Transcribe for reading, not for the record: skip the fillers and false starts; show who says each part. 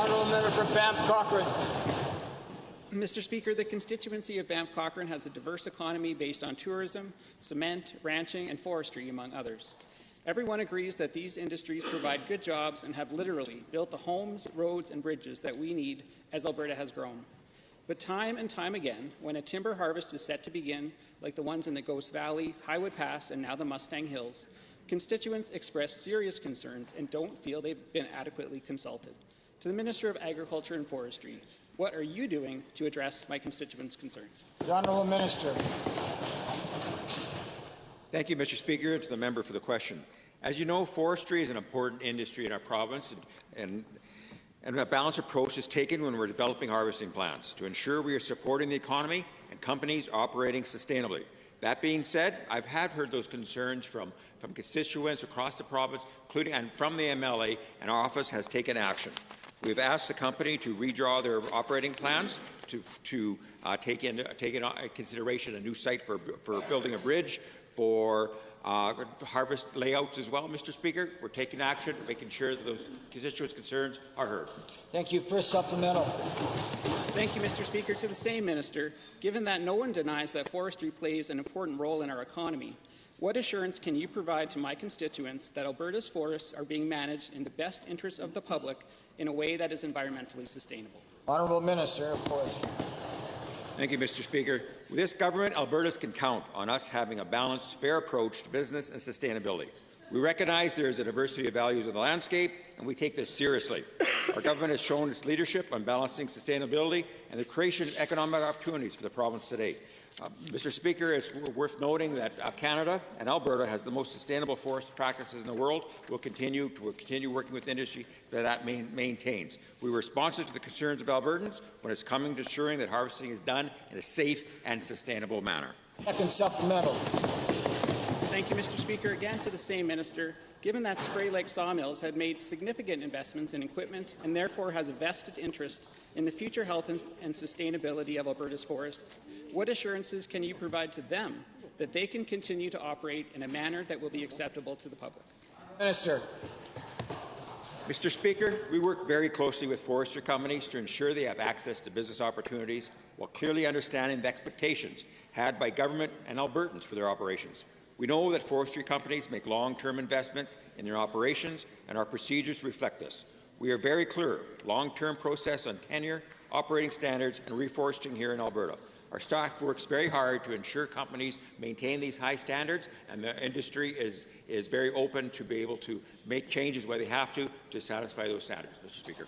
Speaker 1: honourable member for Banff-Cochrane.
Speaker 2: Mr. Speaker, the constituency of Banff-Cochrane has a diverse economy based on tourism, cement, ranching, and forestry, among others. Everyone agrees that these industries provide good jobs and have literally built the homes, roads, and bridges that we need as Alberta has grown. But time and time again, when a timber harvest is set to begin, like the ones in the Ghost Valley, Highwood Pass, and now the Mustang Hills, constituents express serious concerns and don't feel they've been adequately consulted. To the Minister of Agriculture and Forestry, what are you doing to address my constituents' concerns?
Speaker 1: The Honourable Minister.
Speaker 3: Thank you, Mr. Speaker, and to the member for the question. As you know, forestry is an important industry in our province, and a balanced approach is taken when we're developing harvesting plans to ensure we are supporting the economy and companies operating sustainably. That being said, I've heard those concerns from constituents across the province, including and from the MLA, and our office has taken action. We've asked the company to redraw their operating plans to take into consideration a new site for building a bridge, for harvest layouts as well, Mr. Speaker. We're taking action, making sure that those constituents' concerns are heard.
Speaker 1: Thank you. First supplemental.
Speaker 2: Thank you, Mr. Speaker. To the same minister, given that no one denies that forestry plays an important role in our economy, what assurance can you provide to my constituents that Alberta's forests are being managed in the best interests of the public in a way that is environmentally sustainable?
Speaker 1: Honourable Minister of Forestry.
Speaker 3: Thank you, Mr. Speaker. With this government, Albertans can count on us having a balanced, fair approach to business and sustainability. We recognize there is a diversity of values in the landscape, and we take this seriously. Our government has shown its leadership on balancing sustainability and the creation of economic opportunities for the province today. Mr. Speaker, it's worth noting that Canada and Alberta has the most sustainable forest practices in the world. We'll continue working with industry that maintains. We're responsive to the concerns of Albertans when it's coming to ensuring that harvesting is done in a safe and sustainable manner.
Speaker 1: Second supplemental.
Speaker 2: Thank you, Mr. Speaker. Again to the same minister. Given that Spray Lake Sawmills had made significant investments in equipment and therefore has a vested interest in the future health and sustainability of Alberta's forests, what assurances can you provide to them that they can continue to operate in a manner that will be acceptable to the public?
Speaker 1: Minister.
Speaker 3: Mr. Speaker, we work very closely with forestry companies to ensure they have access to business opportunities while clearly understanding the expectations had by government and Albertans for their operations. We know that forestry companies make long-term investments in their operations, and our procedures reflect this. We are very clear, long-term process on tenure, operating standards, and reforesting here in Alberta. Our staff works very hard to ensure companies maintain these high standards, and the industry is very open to be able to make changes where they have to satisfy those standards, Mr. Speaker.